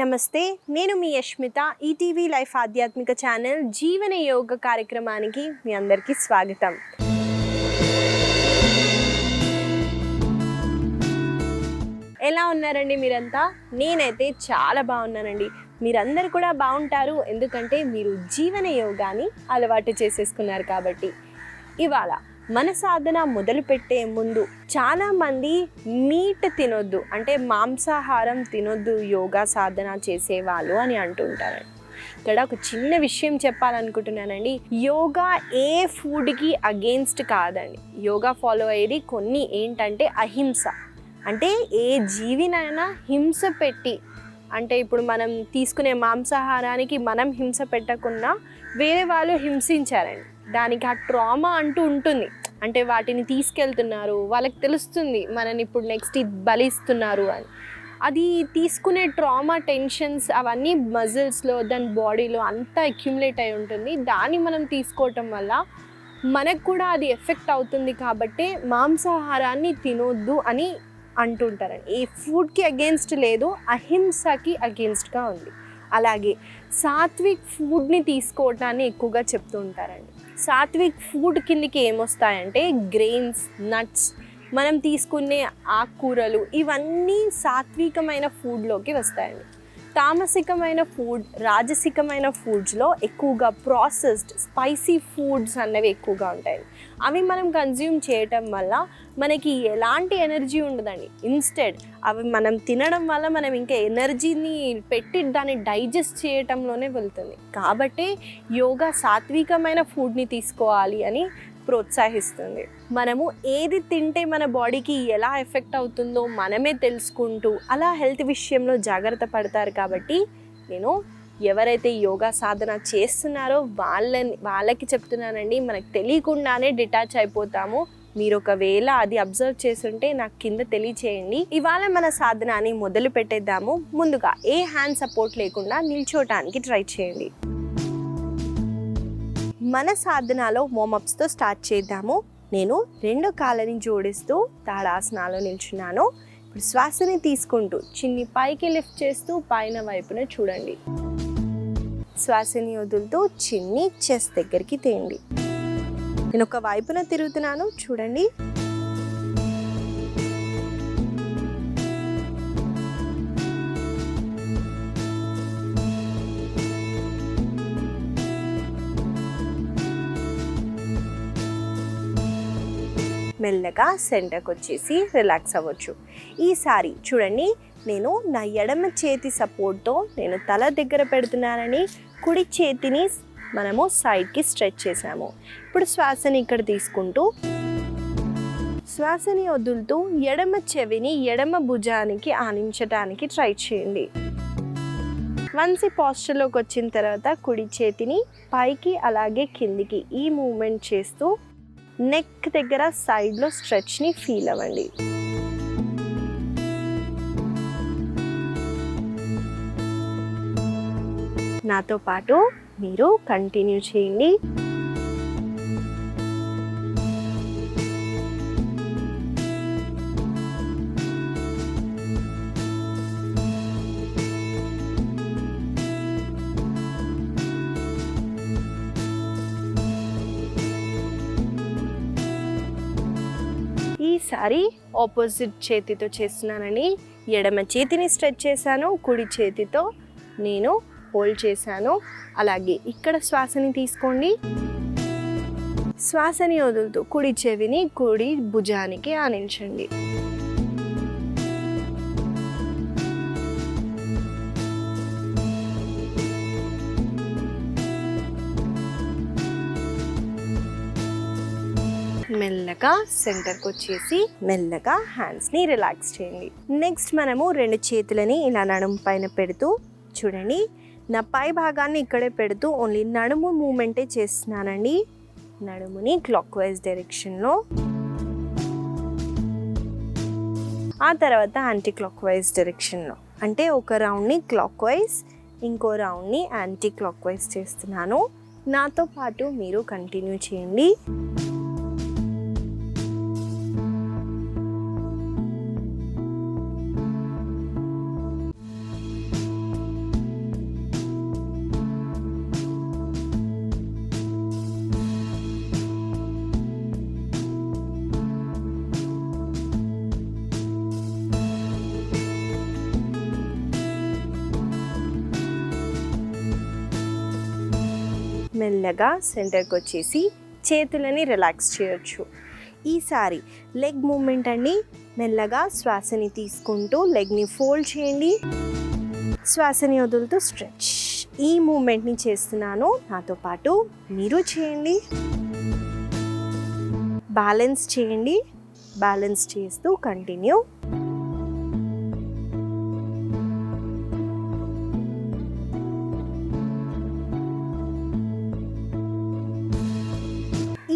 నమస్తే, నేను మీ యష్మిత. ETV life ఆధ్యాత్మిక ఛానల్ జీవన యోగ కార్యక్రమానికి మీ అందరికీ స్వాగతం. ఎలా ఉన్నారండి మీరంతా? నేనైతే చాలా బాగున్నానండి. మీరందరూ కూడా బాగుంటారు, ఎందుకంటే మీరు జీవన యోగాని అలవాటు చేసేసుకున్నారు కాబట్టి. ఇవాళ మన సాధన మొదలుపెట్టే ముందు చాలామంది మీట్ తినొద్దు, అంటే మాంసాహారం తినొద్దు యోగా సాధన చేసేవాళ్ళు అని అంటుంటారు. ఇక్కడ ఒక చిన్న విషయం చెప్పాలనుకుంటున్నానండి. యోగా ఏ ఫుడ్కి అగెయిన్స్ట్ కాదండి. యోగా ఫాలో అయ్యేది కొన్ని ఏంటంటే అహింస, అంటే ఏ జీవినైనా హింస పెట్టి, అంటే ఇప్పుడు మనం తీసుకునే మాంసాహారానికి మనం హింస పెట్టకుండా వేరే వాళ్ళు హింసించారండి, దానికి ఆ ట్రామా అంటూ ఉంటుంది. అంటే వాటిని తీసుకెళ్తున్నారు, వాళ్ళకి తెలుస్తుంది మనని ఇప్పుడు నెక్స్ట్ ఇది బలిస్తున్నారు అని. అది తీసుకునే ట్రామా, టెన్షన్స్ అవన్నీ మజిల్స్లో, దాని బాడీలో అంతా అక్యుములేట్ అయి ఉంటుంది. దాన్ని మనం తీసుకోవటం వల్ల మనకు కూడా అది ఎఫెక్ట్ అవుతుంది. కాబట్టి మాంసాహారాన్ని తినొద్దు అని అంటుంటారండి. ఏ ఫుడ్కి అగెయిన్స్ట్ లేదు, అహింసకి అగెయిన్స్ట్గా ఉంది. అలాగే సాత్విక్ ఫుడ్ని తీసుకోవటాన్ని ఎక్కువగా చెప్తూ ఉంటారండి. సాత్విక్ ఫుడ్ కిందకి ఏమొస్తాయంటే గ్రెయిన్స్, నట్స్, మనం తీసుకునే ఆకుకూరలు, ఇవన్నీ సాత్వికమైన ఫుడ్లోకి వస్తాయండి. తామసికమైన ఫుడ్, రాజసికమైన ఫుడ్స్లో ఎక్కువగా ప్రాసెస్డ్ స్పైసీ ఫుడ్స్ అన్నవి ఎక్కువగా ఉంటాయి. అవి మనం కన్జ్యూమ్ చేయటం వల్ల మనకి ఎలాంటి ఎనర్జీ ఉండదండి. ఇన్స్టెడ్ అవి మనం తినడం వల్ల మనం ఇంకా ఎనర్జీని పెట్టి దాన్ని డైజెస్ట్ చేయటంలోనే వెళ్తుంది. కాబట్టి యోగా సాత్వికమైన ఫుడ్ని తీసుకోవాలి అని ప్రోత్సహిస్తుంది. మనము ఏది తింటే మన బాడీకి ఎలా ఎఫెక్ట్ అవుతుందో మనమే తెలుసుకుంటూ అలా హెల్త్ విషయంలో జాగ్రత్త పడతారు. కాబట్టి నేను ఎవరైతే యోగా సాధన చేస్తున్నారో వాళ్ళకి చెప్తున్నానండి, మనకు తెలియకుండానే డిటాచ్ అయిపోతాము. మీరు ఒకవేళ అది అబ్జర్వ్ చేస్తుంటే నాకు కింద తెలియచేయండి. ఇవాళ మన సాధనాన్ని మొదలు పెట్టేద్దాము. ముందుగా ఏ హ్యాండ్ సపోర్ట్ లేకుండా నిల్చోటానికి ట్రై చేయండి. మన సాధనలో వార్మప్స్తో స్టార్ట్ చేద్దాము. నేను 2 కాళ్ళని జోడిస్తూ తాడాసనాలో నిల్చున్నాను. ఇప్పుడు శ్వాసని తీసుకుంటూ చిన్ని పైకి లిఫ్ట్ చేస్తూ పైన వైపున చూడండి. శ్వాసని వదులుతూ చిన్ని చెస్ట్ దగ్గరికి తేండి. నేను ఒక వైపున తిరుగుతున్నాను, చూడండి. మెల్లగా సెంటర్కి వచ్చేసి రిలాక్స్ అవ్వచ్చు. ఈసారి చూడండి, నేను నా ఎడమ చేతి సపోర్ట్తో నేను తల దగ్గర పెడుతున్నానని కుడి చేతిని మనము సైడ్కి స్ట్రెచ్ చేసాము. ఇప్పుడు శ్వాసని ఇక్కడ తీసుకుంటూ శ్వాసని వదులుతూ ఎడమ చెవిని ఎడమ భుజానికి ఆనించడానికి ట్రై చేయండి. వన్స్ ఈ పోస్చర్లోకి వచ్చిన తర్వాత కుడి చేతిని పైకి అలాగే కిందికి ఈ మూమెంట్ చేస్తూ నెక్ దగ్గర సైడ్లో స్ట్రెచ్ని ఫీల్ అవ్వండి. నాతో పాటు మీరు కంటిన్యూ చేయండి. ఈసారి ఆపోజిట్ చేతితో చేస్తున్నానని ఎడమ చేతిని స్ట్రెచ్ చేశాను, కుడి చేతితో నేను హోల్డ్ చేశాను. అలాగే ఇక్కడ శ్వాసని తీసుకోండి. శ్వాసని వదులుతూ కుడి చెవిని కుడి భుజానికి ఆనించండి. మెల్లగా సెంటర్కి వచ్చేసి మెల్లగా హ్యాండ్స్ని రిలాక్స్ చేయండి. నెక్స్ట్ మనము 2 చేతులని ఇలా నడుము పైన పెడుతూ చూడండి, నా పై భాగాన్ని ఇక్కడే పెడుతూ ఓన్లీ నడుము మూమెంటే చేస్తున్నానండి. నడుముని క్లాక్ వైజ్ డైరెక్షన్లో, ఆ తర్వాత యాంటీ క్లాక్ వైజ్ డైరెక్షన్లో, అంటే ఒక రౌండ్ని క్లాక్ వైజ్, ఇంకో రౌండ్ని యాంటీ క్లాక్ వైజ్ చేస్తున్నాను. నాతో పాటు మీరు కంటిన్యూ చేయండి. మెల్లగా సెంటర్కి వచ్చేసి చేతులని రిలాక్స్ చేయొచ్చు. ఈసారి లెగ్ మూమెంట్ అండి. మెల్లగా శ్వాసని తీసుకుంటూ లెగ్ని ఫోల్డ్ చేయండి, శ్వాసని వదులుతూ స్ట్రెచ్. ఈ మూమెంట్ని చేస్తున్నాను, నాతో పాటు మీరు చేయండి. బ్యాలెన్స్ చేయండి, బ్యాలెన్స్ చేస్తూ కంటిన్యూ.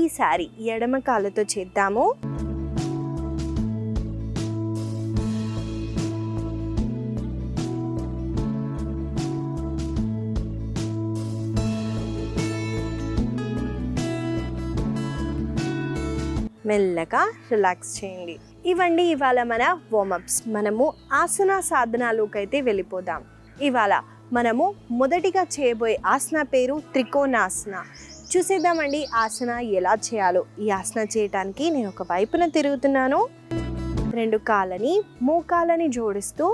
ఈసారి ఎడమ కాళ్ళతో చేద్దాము. మెల్లగా రిలాక్స్ చేయండి. ఇవండి ఇవాళ మన వార్మప్స్. మనము ఆసన సాధనాలోకి అయితే వెళ్ళిపోదాం. ఇవాళ మనము మొదటిగా చేయబోయే ఆసన పేరు త్రికోణాసన. చూసేద్దామండి ఆసన ఎలా చేయాలో. ఈ ఆసన చేయటానికి నేను ఒక వైపున తిరుగుతున్నాను, 2 కాళ్ళని మోకాళ్ళని జోడిస్తూ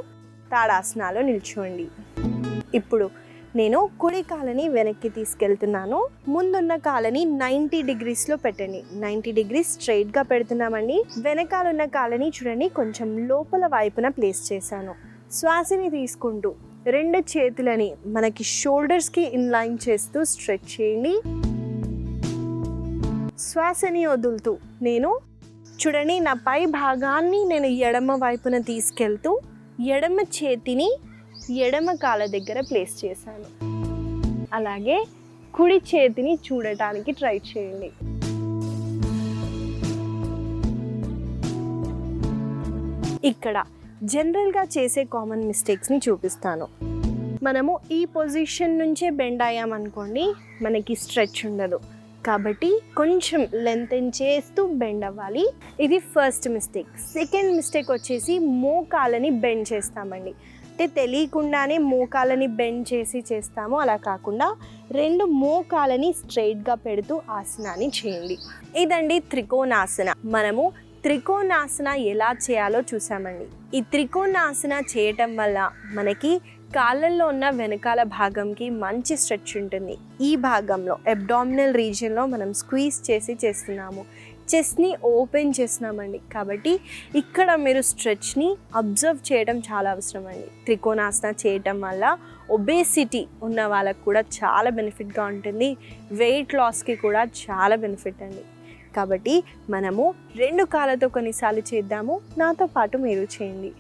తాడాసనాలో నిల్చోండి. ఇప్పుడు నేను కుడి కాళ్ళని వెనక్కి తీసుకెళ్తున్నాను. ముందున్న కాళ్ళని 90 డిగ్రీస్లో పెట్టండి. 90 డిగ్రీస్ స్ట్రైట్గా పెడుతున్నామండి. వెనకాలన్న కాళ్ళని చూడండి కొంచెం లోపల వైపున ప్లేస్ చేశాను. శ్వాసని తీసుకుంటూ 2 చేతులని మనకి షోల్డర్స్కి ఇన్లైన్ చేస్తూ స్ట్రెచ్ చేయండి. శ్వాసని వదులుతూ నేను చూడండి నా పై భాగాన్ని నేను ఎడమ వైపున తీసుకెళ్తూ ఎడమ చేతిని ఎడమ కాళ్ళ దగ్గర ప్లేస్ చేశాను. అలాగే కుడి చేతిని చూడటానికి ట్రై చేయండి. ఇక్కడ జనరల్గా చేసే కామన్ మిస్టేక్స్ని చూపిస్తాను. మనము ఈ పొజిషన్ నుంచే బెండ్ అయ్యామనుకోండి, మనకి స్ట్రెచ్ ఉండదు. కాబట్టి కొంచెం లెంతెన్ చేస్తూ బెండ్ అవ్వాలి. ఇది ఫస్ట్ మిస్టేక్. సెకండ్ మిస్టేక్ వచ్చేసి మోకాళ్ళని బెండ్ చేస్తామండి. అంటే తెలియకుండానే మోకాళ్ళని బెండ్ చేసి చేస్తాము. అలా కాకుండా 2 మోకాళ్ళని స్ట్రైట్గా పెడుతూ ఆసనాన్ని చేయండి. ఇదండి త్రికోణాసన. మనము త్రికోణాసన ఎలా చేయాలో చూసామండి. ఈ త్రికోణాసన చేయటం వల్ల మనకి కాళ్ళల్లో ఉన్న వెనకాల భాగంకి మంచి స్ట్రెచ్ ఉంటుంది. ఈ భాగంలో అబ్డామినల్ రీజియన్లో మనం స్క్వీజ్ చేసి చేస్తున్నాము, చెస్ట్ని ఓపెన్ చేస్తున్నామండి. కాబట్టి ఇక్కడ మీరు స్ట్రెచ్ని అబ్జర్వ్ చేయడం చాలా అవసరం అండి. త్రికోణాసన చేయటం వల్ల ఒబేసిటీ ఉన్న వాళ్ళకు కూడా చాలా బెనిఫిట్గా ఉంటుంది. వెయిట్ లాస్కి కూడా చాలా బెనిఫిట్ అండి. కాబట్టి మనము 2 కాళ్ళతో కొన్నిసార్లు చేద్దాము, నాతో పాటు మీరు చేయండి.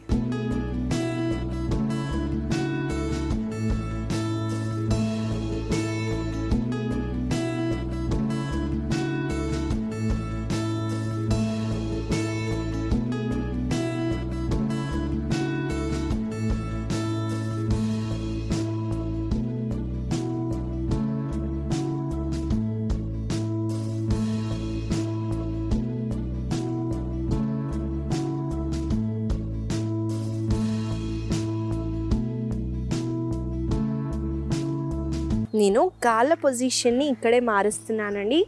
నేను కాళ్ళ పొజిషన్ని ఇక్కడే మారుస్తున్నానండి.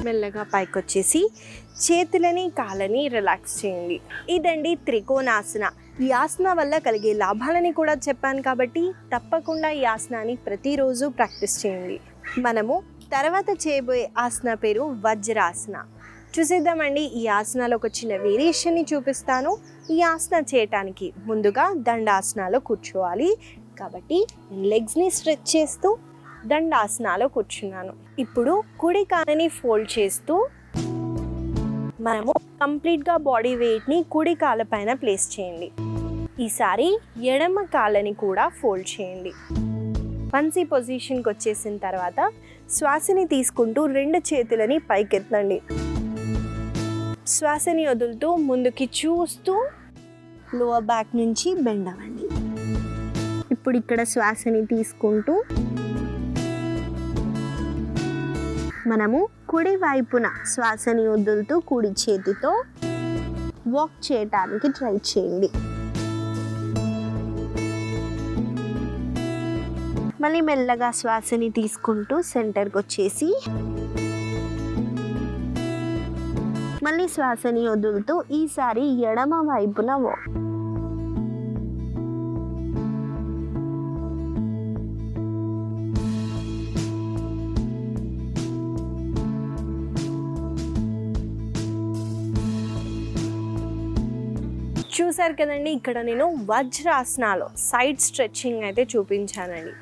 మెల్లగా పైకి వచ్చేసి చేతులని కాళ్ళని రిలాక్స్ చేయండి. ఇదండి త్రికోణాసన. ఈ ఆసన వల్ల కలిగే లాభాలని కూడా చెప్పాను కాబట్టి తప్పకుండా ఈ ఆసనాన్ని ప్రతిరోజు ప్రాక్టీస్ చేయండి. మనము తర్వాత చేయబోయే ఆసన పేరు వజ్రాసన. చూసేద్దామండి. ఈ ఆసనాలో ఒక చిన్న వేరియేషన్ని చూపిస్తాను. ఈ ఆసన చేయటానికి ముందుగా దండాసనాలో కూర్చోవాలి. కాబట్టి లెగ్స్ని స్ట్రెచ్ చేస్తూ దండాసనాలో కూర్చున్నాను. ఇప్పుడు కుడి కాళ్ళని ఫోల్డ్ చేస్తూ మనము కంప్లీట్గా బాడీ వెయిట్ని కుడి కాళ్ళ పైన ప్లేస్ చేయండి. ఈసారి ఎడమ కాళ్ళని కూడా ఫోల్డ్ చేయండి. వన్స్ ఈ పొజిషన్కి వచ్చేసిన తర్వాత శ్వాసని తీసుకుంటూ 2 చేతులని పైకెత్తండి. శ్వాసని వదులుతూ ముందుకి చూస్తూ లోవర్ బ్యాక్ నుంచి బెండ్ అవ్వండి. ఇప్పుడు ఇక్కడ శ్వాసని తీసుకుంటూ మనము కుడి వైపున శ్వాసని వదులుతూ కుడి చేతితో వాక్ చేయడానికి ట్రై చేయండి. మళ్ళీ మెల్లగా శ్వాసని తీసుకుంటూ సెంటర్కి వచ్చేసి మళ్ళీ శ్వాసని వదులుతూ ఈసారి ఎడమ వైపున వాక్. చూసారు కదండి, ఇక్కడ నేను వజ్రాసనాలో సైడ్ స్ట్రెచ్చింగ్ అయితే చూపించానండి.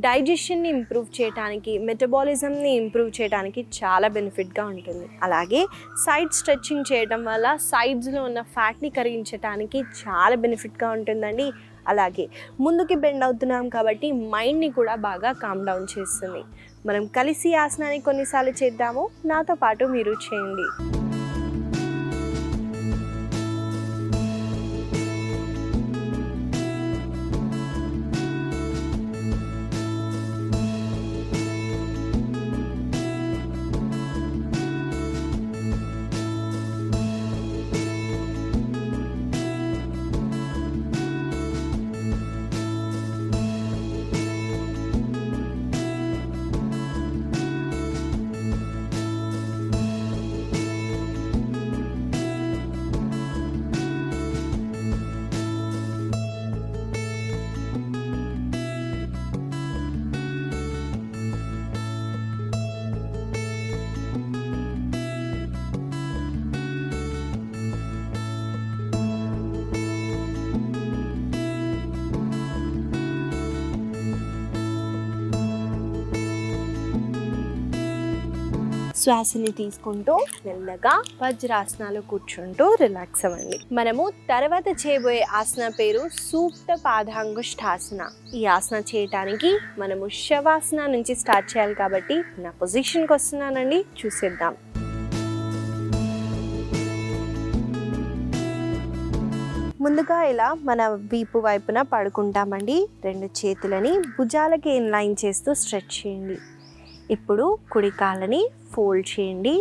డైజెషన్ని ఇంప్రూవ్ చేయడానికి, మెటబాలిజంని ఇంప్రూవ్ చేయడానికి చాలా బెనిఫిట్గా ఉంటుంది. అలాగే సైడ్ స్ట్రెచ్చింగ్ చేయడం వల్ల సైడ్స్లో ఉన్న ఫ్యాట్ని కరిగించడానికి చాలా బెనిఫిట్గా ఉంటుందండి. అలాగే ముందుకి బెండ్ అవుతున్నాం కాబట్టి మైండ్ని కూడా బాగా కామ్ డౌన్ చేస్తుంది. మనం కలిసి ఆసనాన్ని కొన్నిసార్లు చేద్దాము, నాతో పాటు మీరు చేయండి. శ్వాసని తీసుకుంటూ మెల్లగా వజ్రాసనాలు కూర్చుంటూ రిలాక్స్ అవ్వండి. మనము తర్వాత చేయబోయే ఆసన పేరు సూప్త పాదాంగుష్ఠాసన. ఈ ఆసన చేయటానికి మనము శవాసన నుంచి స్టార్ట్ చేయాలి కాబట్టి నా పొజిషన్కి వస్తున్నానండి, చూసేద్దాం. ముందుగా ఇలా మన వీపు వైపున పడుకుంటామండి. 2 చేతులని భుజాలకి ఇన్లైన్ చేస్తూ స్ట్రెచ్ చేయండి. ఇప్పుడు కుడి కాళ్ళని ఫోల్డ్ చేయండి.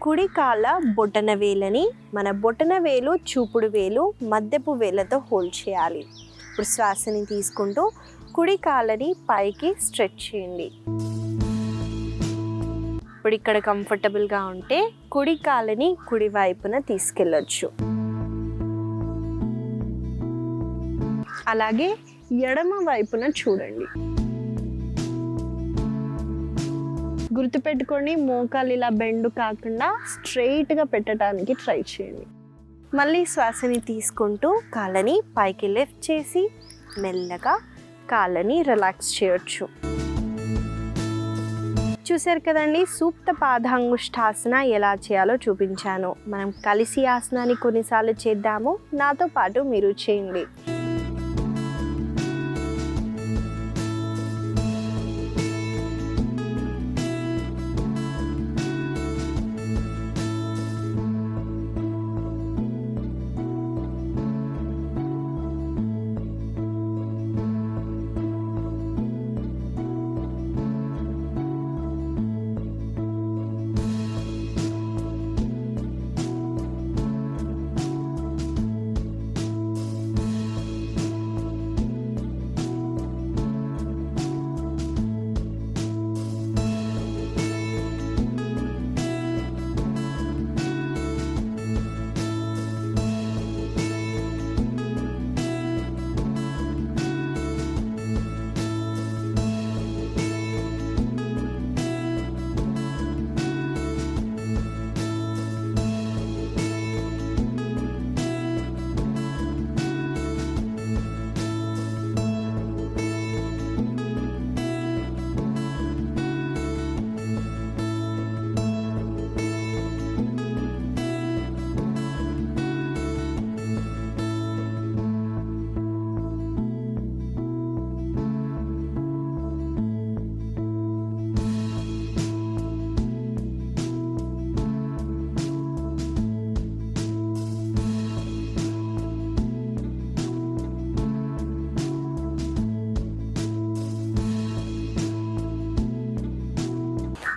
కుడి కాళ్ళ బొటన వేలని మన బొటన వేలు, చూపుడు వేలు, మధ్యపు వేలతో హోల్డ్ చేయాలి. ఇప్పుడు శ్వాసని తీసుకుంటూ కుడి కాళ్ళని పైకి స్ట్రెచ్ చేయండి. ఇప్పుడు ఇక్కడ కంఫర్టబుల్గా ఉంటే కుడి కాళ్ళని కుడి వైపున తీసుకెళ్ళొచ్చు. అలాగే ఎడమ వైపున చూడండి. గుర్తుపెట్టుకొని మోకాలు ఇలా బెండ్ కాకుండా స్ట్రైట్గా పెట్టడానికి ట్రై చేయండి. మళ్ళీ శ్వాసని తీసుకుంటూ కాళ్ళని పైకి లిఫ్ట్ చేసి మెల్లగా కాళ్ళని రిలాక్స్ చేయొచ్చు. చూసారు కదండి, సూప్త పాదాంగుష్ఠాసన ఎలా చేయాలో చూపించాను. మనం కలిసి ఆసనాన్ని కొన్నిసార్లు చేద్దాము, నాతో పాటు మీరు చేయండి.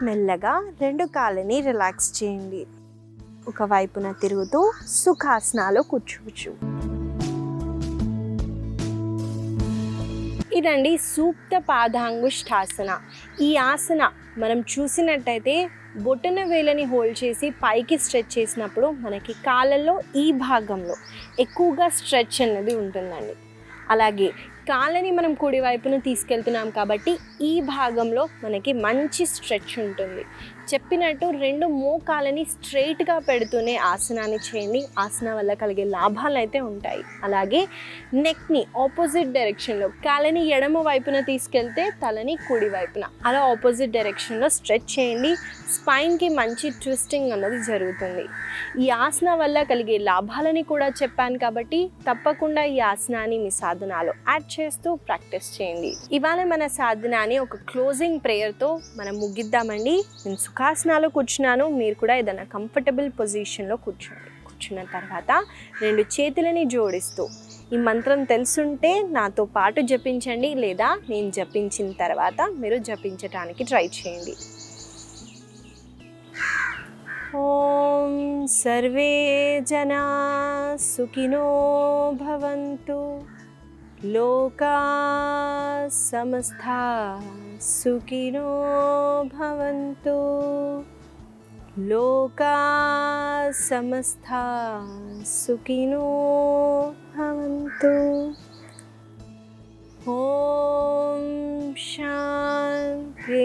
మెల్లగా రెండు కాళ్ళని రిలాక్స్ చేయండి. ఒక వైపున తిరుగుతూ సుఖాసనాలో కూర్చోవచ్చు. ఇదండి సూప్త పాదాంగుష్ఠాసన. ఈ ఆసన మనం చూసినట్టయితే బొటన వేలని హోల్డ్ చేసి పైకి స్ట్రెచ్ చేసినప్పుడు మనకి కాళ్ళల్లో ఈ భాగంలో ఎక్కువగా స్ట్రెచ్ అనేది ఉంటుందండి. అలాగే కాళ్ళని మనం కుడి వైపున తీసుకెళ్తున్నాం కాబట్టి ఈ భాగంలో మనకి మంచి స్ట్రెచ్ ఉంటుంది. చెప్పినట్టు రెండు మోకాలని స్ట్రైట్గా పెడుతూనే ఆసనాన్ని చేయండి. ఆసన వల్ల కలిగే లాభాలు అయితే ఉంటాయి. అలాగే నెక్ని ఆపోజిట్ డైరెక్షన్లో, కాళ్ళని ఎడమ వైపున తీసుకెళ్తే తలని కుడి వైపున, అలా ఆపోజిట్ డైరెక్షన్లో స్ట్రెచ్ చేయండి. స్పైన్కి మంచి ట్విస్టింగ్ అన్నది జరుగుతుంది. ఈ ఆసన వల్ల కలిగే లాభాలని కూడా చెప్పాను కాబట్టి తప్పకుండా ఈ ఆసనాన్ని మీ సాధనాలో యాడ్ చేస్తూ ప్రాక్టీస్ చేయండి. ఇవాళ మన సాధనాన్ని ఒక క్లోజింగ్ ప్రేయర్తో మనం ముగిద్దామండి. నేను సుఖాసనాలు కూర్చున్నాను, మీరు కూడా ఏదైనా కంఫర్టబుల్ పొజిషన్లో కూర్చోండి. కూర్చున్న తర్వాత రెండు చేతులని జోడిస్తూ ఈ మంత్రం తెలుసుంటే నాతో పాటు జపించండి, లేదా నేను జపించిన తర్వాత మీరు జపించడానికి ట్రై చేయండి. ఓం సర్వే జనా సుఖినో భవంతు, లోకా సమస్తా సుఖినో భవంతు, లోకా సమస్తా సుఖినో భవంతు. ఓం శాంతి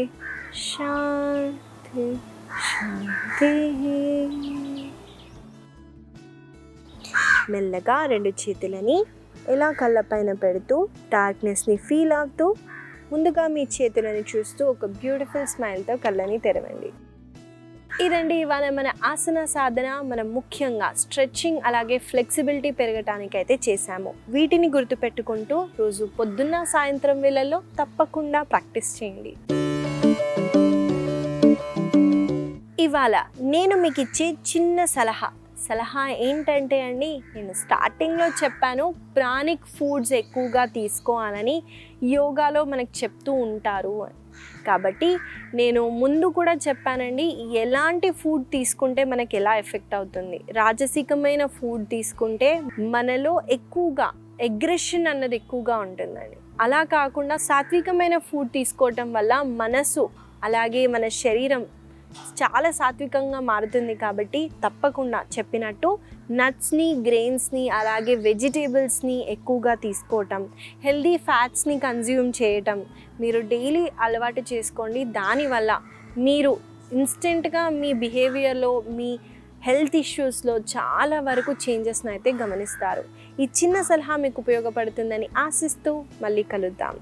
శాంతి శాంతి. మెల్లగా రెండు చేతులని ఇలా కళ్ళపైన పెడుతూ డార్క్నెస్ని ఫీల్ అవుతూ ముందుగా మీ చేతులని చూస్తూ ఒక బ్యూటిఫుల్ స్మైల్తో కళ్ళని తెరవండి. ఇదండి ఇవాళ మన ఆసన సాధన. మనం ముఖ్యంగా స్ట్రెచ్చింగ్ అలాగే ఫ్లెక్సిబిలిటీ పెరగటానికైతే చేశాము. వీటిని గుర్తుపెట్టుకుంటూ రోజు పొద్దున్న సాయంత్రం వేళల్లో తప్పకుండా ప్రాక్టీస్ చేయండి. ఇవాళ నేను మీకు ఇచ్చే చిన్న సలహా ఏంటంటే అండి, నేను స్టార్టింగ్లో చెప్పాను ప్రాణిక్ ఫుడ్స్ ఎక్కువగా తీసుకోవాలని యోగాలో మనకు చెప్తూ ఉంటారు అని. కాబట్టి నేను ముందు కూడా చెప్పానండి ఎలాంటి ఫుడ్ తీసుకుంటే మనకి ఎలా ఎఫెక్ట్ అవుతుంది. రాజసికమైన ఫుడ్ తీసుకుంటే మనలో ఎక్కువగా అగ్రెషన్ అన్నది ఎక్కువగా ఉంటుందండి. అలా కాకుండా సాత్వికమైన ఫుడ్ తీసుకోవటం వల్ల మనసు అలాగే మన శరీరం చాలా సాత్వికంగా మారుతుంది. కాబట్టి తప్పకుండా చెప్పినట్టు నట్స్ని, గ్రెయిన్స్ని అలాగే వెజిటేబుల్స్ని ఎక్కువగా తీసుకోవటం, హెల్దీ ఫ్యాట్స్ని కన్జ్యూమ్ చేయటం మీరు డైలీ అలవాటు చేసుకోండి. దానివల్ల మీరు ఇన్స్టెంట్గా మీ బిహేవియర్లో, మీ హెల్త్ ఇష్యూస్లో చాలా వరకు చేంజెస్ని అయితే గమనిస్తారు. ఈ చిన్న సలహా మీకు ఉపయోగపడుతుందని ఆశిస్తూ మళ్ళీ కలుద్దాం.